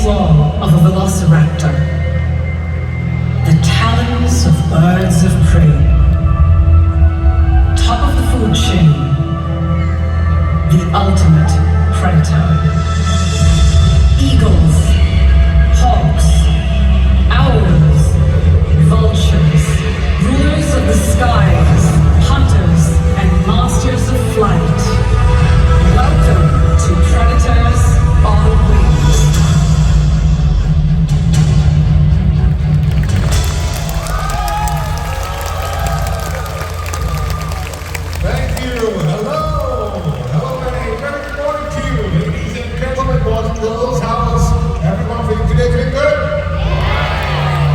jaw of a velociraptor, the talons of birds of prey, top of the food chain, the ultimate predator. Eagles, hawks, owls, vultures, rulers of the skies, hunters and masters of flight. Welcome to Predators on Wings. Thank you. Hello. Hello, and very good morning to you, ladies and gentlemen, boys and girls. How's everyone feeling today? Feeling good?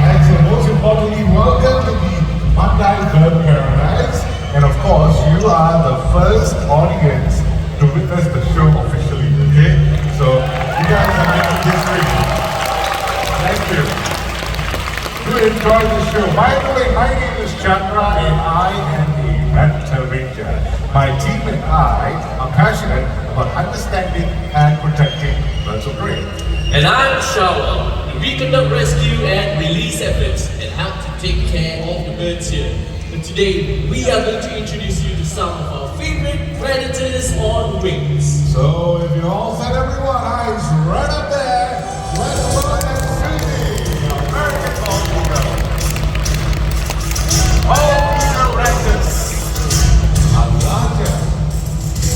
And so most importantly, welcome to the Mandai Third Paradise. And of course, you are the first audience to witness the show officially, okay? So, you guys are making history. Thank you. Do enjoy the show. By the way, my name is Chandra and I am a Raptor Ranger. My team and I are passionate about understanding and protecting birds of prey. And I'm Shower. We conduct rescue and release efforts and help to take care of the birds here. But today, we are going to introduce you to some of our favorite predators on wings. So if you all set everyone, eyes right up there, let's run and see the American Bald Eagle. Bald Eagle Raptors are larger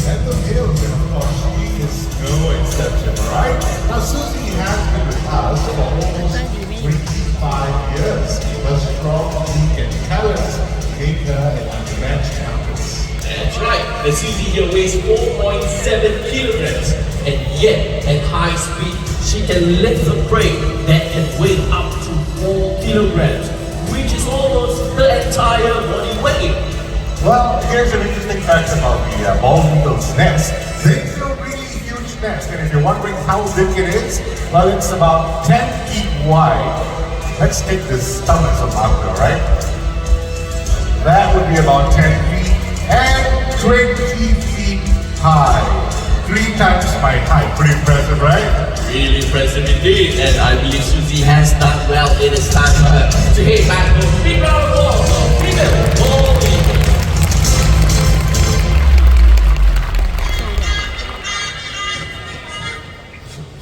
than the males, and of course she is no exception, right? Now Susie has been with us for almost 25 years. Her strong beak and talents make her an unmatched countess. That's right, the Susie here weighs 4.7 kilograms, and yet at high speed, she can lift a prey that can weigh up to 4 kilograms, which is almost her entire body weight. Well, here's an interesting fact about the bald eagle's nest. It's a really huge nest, and if you're wondering how big it is, well, it's about 10 feet wide. Let's take the stomachs of Magda, right? That would be about 10 feet and 20 feet high. 3 times my height. Pretty impressive, right? Really impressive indeed, and I believe Susie has done well. It is time for her to head back to the big round of applause for female bald eagle.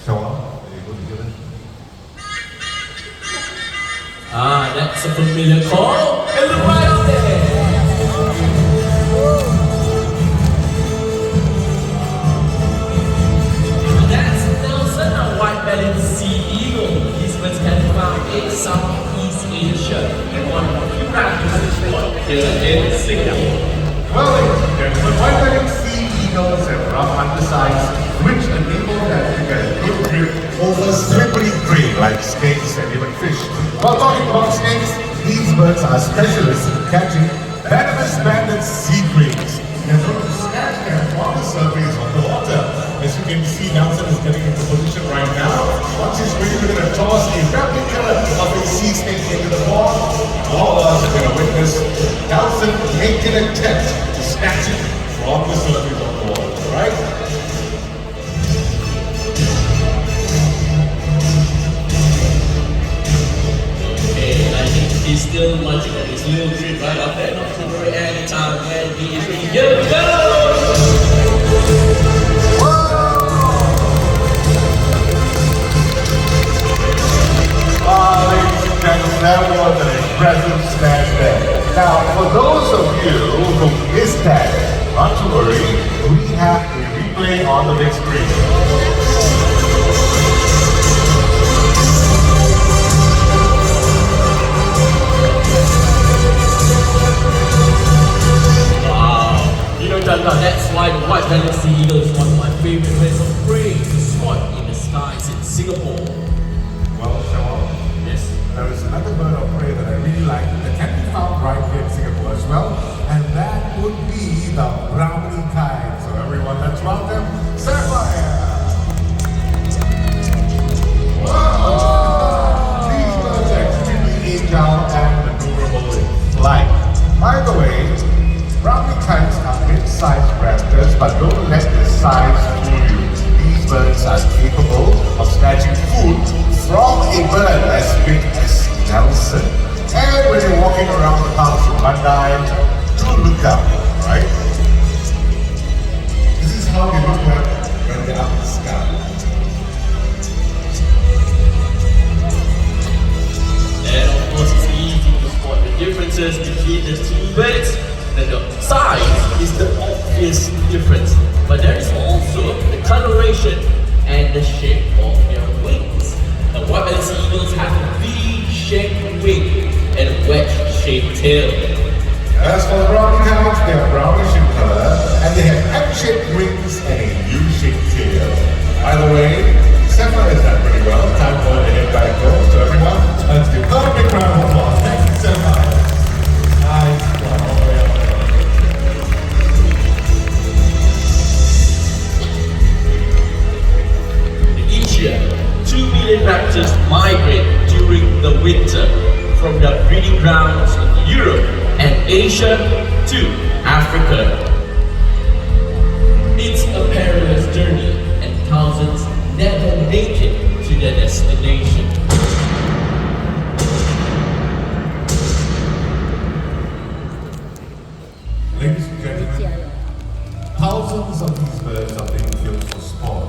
Show up. Are you able to do it? Ah, that's a familiar call. And look right up there. That's Nelson, a white-bellied sea eagle. These birds can be found in Southeast Asia and one of the few raptors here in Singapore. Well, ladies and gentlemen, white-bellied sea eagles have rough undersides, which enable them to get a good grip over slippery prey like snakes and even fish. While talking about snakes, these birds are specialists in catching venomous banded sea creatures. They're going to snatch them on the surface of the water. As you can see, Nelson is getting into position right now. Once he's ready, we're going to toss a replica of a sea snake into the pond. All of us are going to witness Nelson making an attempt to snatch it from the surface of the water, right? I think he's still munching on his little treat right up there. Not to worry, anytime when he is ready. Here we go! Ladies and gentlemen, that was an impressive snatch there. Now, for those of you who missed that, not to worry, we have a replay on the big screen. That's why the white-bellied sea eagle is one of my favorite birds of prey to spot in the skies in Singapore. Well, Sean, Yes. there is another bird of prey that I really like that can be found right here in Singapore as well, and that would be the brownie kite. So everyone, let's welcome Sapphire. Wow! These birds are extremely agile and maneuverable in flight. By the way, brownie kites are mid-sized raptors, but don't let the size fool you. These birds are capable of snatching food from a bird as big as Nelson. And when you're walking around the parks in Mandai, do look up, right? This is how they look like when they're up in the sky. And of course, it's easy to spot the differences between the two birds. The size is the obvious difference, but there is also the coloration and the shape of their wings. The white-bellied eagles have a V-shaped wing and a wedge-shaped tail. As for the brownie hounds, they are brownish in color and they have M-shaped wings and a U-shaped tail. Either way, Stefan has done pretty well. Time for the head back home. So everyone, let's give her a big round of applause. Thank you, Stefan. Nice. Each year, 2 million raptors migrate during the winter from their breeding grounds in Europe and Asia to Africa. It's a perilous journey and thousands never make it to their destination. Ladies and gentlemen, thousands of these birds are being killed for sport.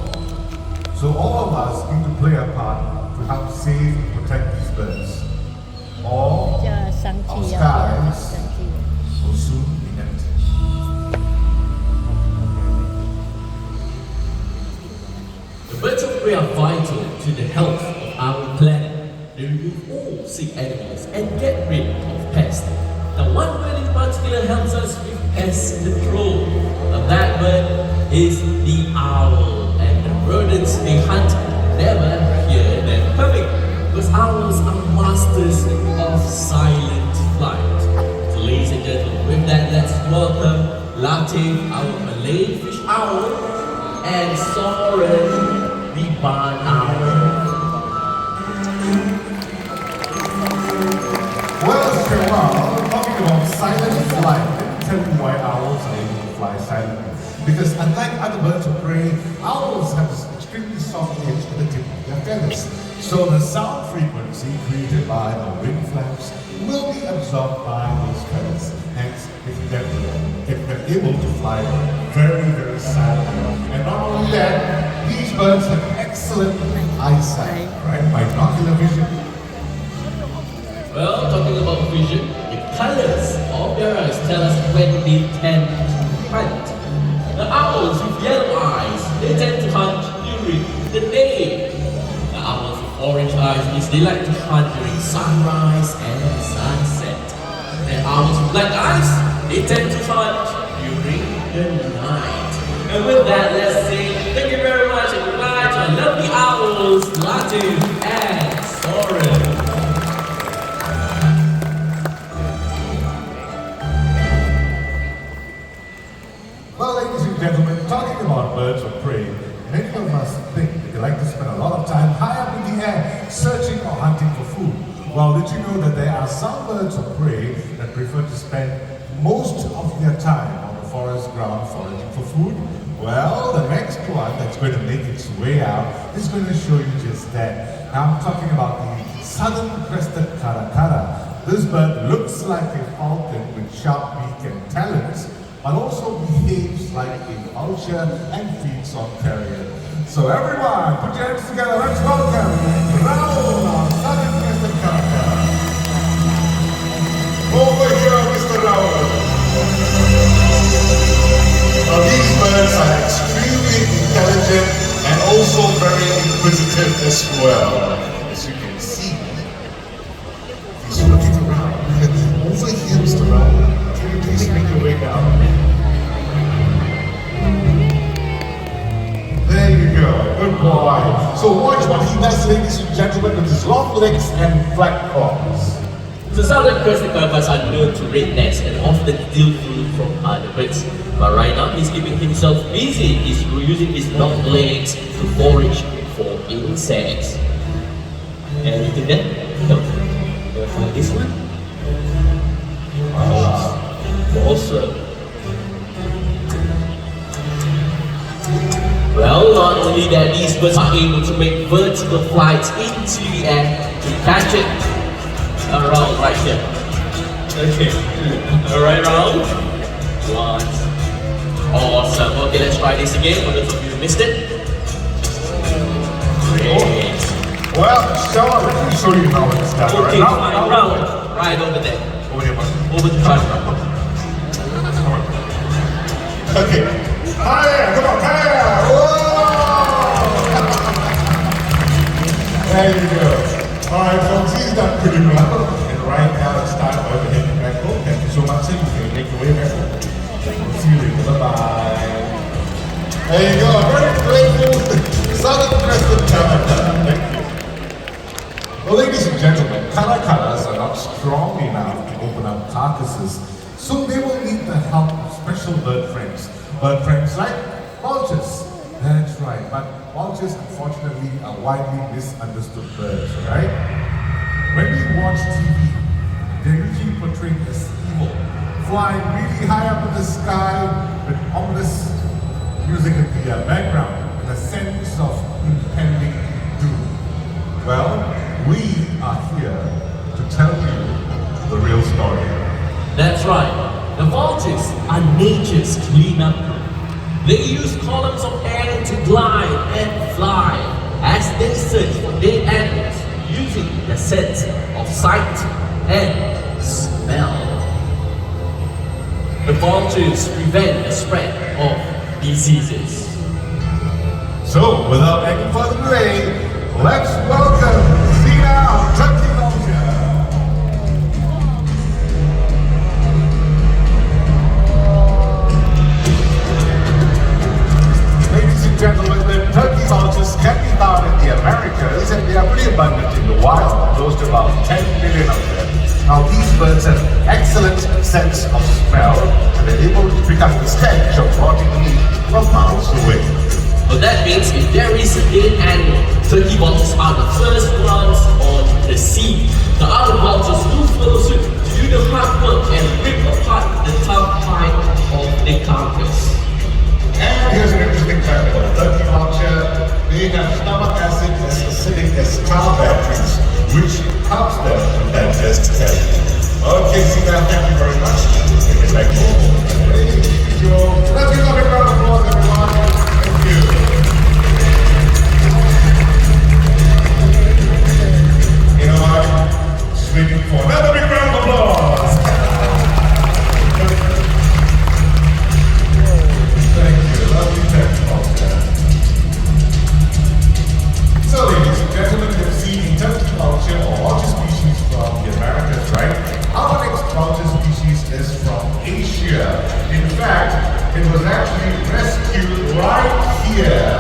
So all of us need to play our part to help save and protect these birds. Or our skies will soon be empty. The birds of prey are vital to the health of our planet. They remove all sick animals and get rid of pests. Now, one bird in particular helps us with pest control. Now, that bird is the owl, and the rodents they hunt never hear them coming, because owls are masters of silent flight. So, ladies and gentlemen, with that, let's welcome Latif, our Malay fish owl, and Soren, the barn owl. Well, Sherwal, talking about silent flight, let me tell you why owls are able to fly silently. Because unlike other birds of prey, owls have this extremely soft edge at the tip of their feathers. So the sound frequency created by the wing flaps will be absorbed by those feathers. Hence, if they're able to fly very, very silently. And not only that, these birds have excellent eyesight, right? Binocular vision. Well, talking about vision, the colors of their eyes tell us when they tend to hunt. The owls with yellow eyes, they tend to hunt during the day. The owls with orange eyes means they like to hunt during sunrise and sunset. And owls with black eyes, they tend to hunt during the night. And with that, let's say thank you very much and goodbye to our lovely owls, Latif and Soren. Well, ladies and gentlemen, talking about birds of prey, many of us think that they like to spend a lot of time high up in the air, searching or hunting for food. Well, did you know that there are some birds of prey that prefer to spend most of their time on the forest ground foraging for food? Well, the next one that's going to make its way out is going to show you just that. Now I'm talking about the southern crested caracara. This bird looks like a falcon with sharp beak and talons, but also behaves like a vulture and feeds on carrion. So everyone, put your hands together, let's welcome Raul, our southern crested caracara. Over here, Mr. Raul. Now these birds are extremely intelligent and also very inquisitive as well. As you can see, he's looking around. Over here, Mr. Raul. Can you please make your way down? There you go, good boy. So watch what he does, ladies and gentlemen, with his long legs and flat paws. The southern crested caracaras are known to raid nests and often steal food from other birds. But right now, he's keeping himself busy. He's using his long legs to forage for insects. Anything there? No. For this one? Awesome. Well, not only only that, these birds are able to make vertical flights into the air to catch it around right here. Okay, alright, round one. Awesome. Okay, let's try this again for those of you who missed it. Great. Well, Sean, let me show you how it's done. Okay, Right fine. now, Round. Right over there. over here, buddy. Over the front. Okay. Higher, come on, higher. Whoa! There you go. All right, folks, he's done pretty well. And right now it's time for overhead and back home. Thank you so much, sir. You can make your way back home. See you later. Bye-bye. There you go. Very grateful. Southern Crescent Canada. Thank you. Well, ladies and gentlemen, karakas are not strong enough to open up carcasses, so they will need the help of special bird friends. Bird friends like vultures. That's right, but vultures unfortunately are widely misunderstood birds, right? When we watch TV, they're usually portrayed as evil, flying really high up in the sky with ominous music in the background, with a sense of impending doom. Well, we are here to tell you the real story. That's right. The vultures are nature's cleanup crew. They use columns of air to glide and fly as they search for dead animals using the sense of sight and smell. The vultures prevent the spread of diseases. So, without any further delay, let's welcome Zina, our turkey vulture. Ladies and gentlemen, the turkey vultures can be found in the Americas and they are pretty abundant in the wild, close to about 10 million of them. Now these birds have excellent sense of smell and they're able to pick up the stench of rotting meat from miles away. Well, that means if there is a dead animal, turkey vultures are the first ones on the scene. The other vultures will follow suit to do the hard work and rip apart the tough hide of the carcass. And here's an interesting fact about turkey vulture. They have stomach acid as acidic as car batteries, which helps them to digest healthy. Okay, Zina, thank you very much. Take it back home. Let's give a big round of applause, everyone. Thank you. You know what? Just waiting for another big round of applause. Thank you. Lovely turkey vulture. So, ladies and gentlemen, you've seen turkey vulture or vulture species from the Americas, right? Our next vulture species is from Asia. In fact, it was actually rescued right here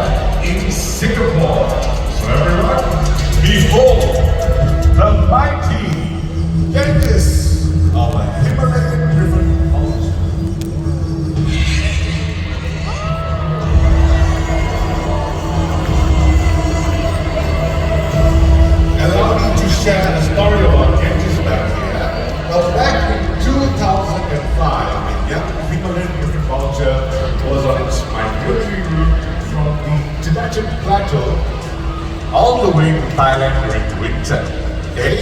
in Singapore. So everyone, behold the mighty dentist of a Himalayan griffon vulture. Allow me to share a story about dentists back here. Well, back in 2005, a young Himalayan griffon vulture was on its migratory route from the Tibetan plateau all the way to Thailand during the winter. Okay?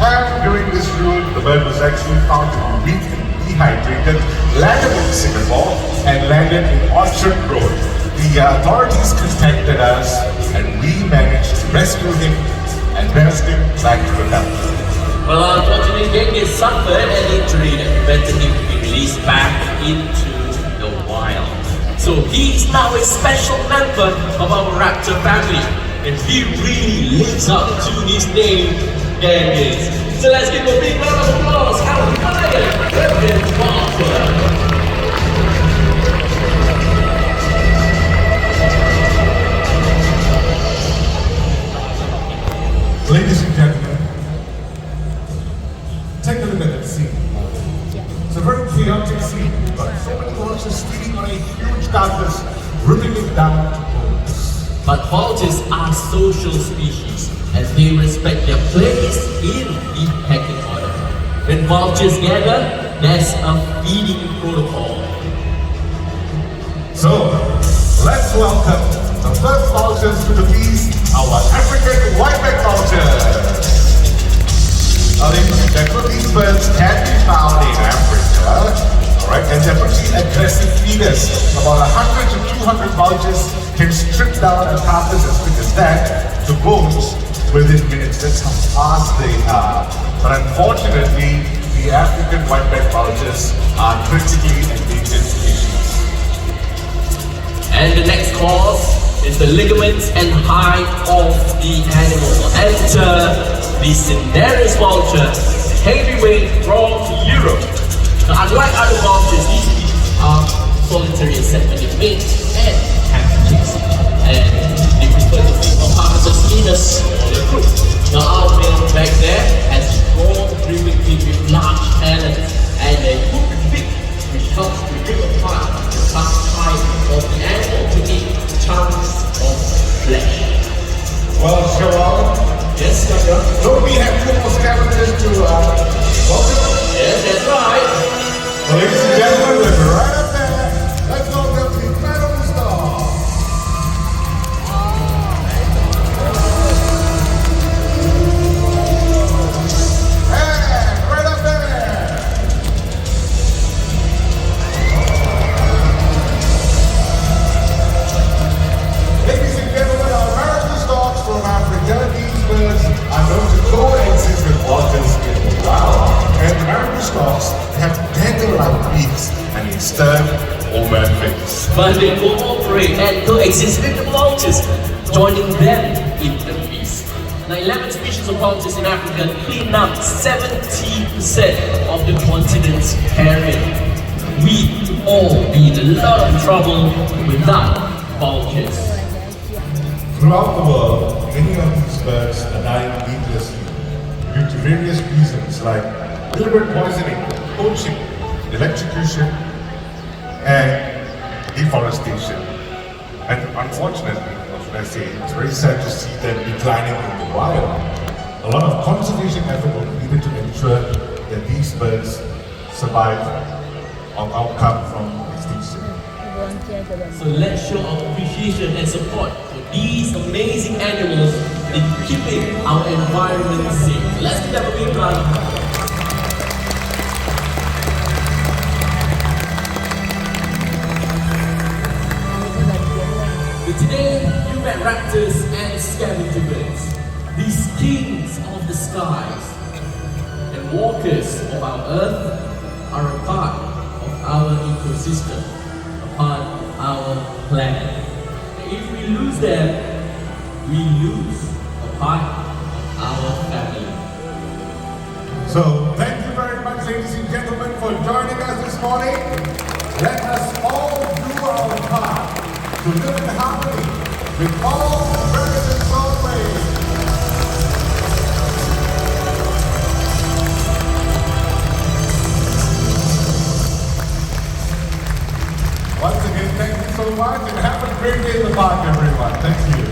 And during this route, the bird was actually found to be weak and dehydrated, landed in Singapore, and landed in Orchard Road. The authorities contacted us, and we managed to rescue him and nurse him back to health. Well, unfortunately, Genghis suffered an injury that prevented him to be released back into the wild. So he's now a special member of our raptor family, and he really lives up to his name, Genghis. So let's give him a big round of applause. How fire, Reverend Walker. Ladies and gentlemen, take a look at that scene. It's a very chaotic scene. We've got so many vultures feeding on a huge carcass, ripping it down to bones. But vultures are social species, and they respect their place in the pecking order. When vultures gather, there's a feeding protocol. So, let's welcome The first vultures to the feast, our African whiteback vultures. Now, ladies and gentlemen, these birds can be found in Africa, alright, and they're pretty aggressive feeders. About 100 to 200 vultures can strip down a carcass as big as that to bones within minutes. That's how fast they are. But unfortunately, the African whiteback vultures are critically endangered species. And the next cause is the ligaments and hide of the animal. Enter the Cinereous vulture, heavyweight from Europe. Now, unlike other vultures, these species are solitary except when they mate and have chicks. And they prefer to feed on carcasses in a smaller group. Now, our male back there has strong breathing teeth with large talons and a hook beak which helps to rip apart the tough hide of the animal to eat chunks of flesh. Well, Sharon, Yes, Doctor? don't we have two more scavengers to welcome? Yes, that's right. Well, ladies and gentlemen, we're right up there. Let's welcome the Mandai star. And right up there. Ladies and gentlemen, our American stars from Africa, these birds are known to coexist with vultures in the wild. And American storks have dagger-like beaks and instead open face. But they cooperate and coexist with the vultures, joining them in the feast. Now, 11 species of vultures in Africa clean up 70% of the continent's carrion. We all be in a lot of trouble without vultures. Throughout the world, many of these birds are dying needlessly due to various reasons like deliberate poisoning, poaching, electrocution, and deforestation. And unfortunately, what should I say, it's very sad to see them declining in the wild. A lot of conservation effort will be needed to ensure that these birds survive or outcome from extinction. So let's show our appreciation and support for these amazing animals in keeping our environment safe. So let's give them a big round. Today, you met raptors and scavenger birds, these kings of the skies and walkers of our earth are a part of our ecosystem, a part of our planet. And if we lose them, we lose a part of our family. So, thank you very much, ladies and gentlemen, for joining us this morning. Let us all do our part to live in harmony with all American soulmates. Once again, thank you so much and have a great day in the park, everyone. Thank you.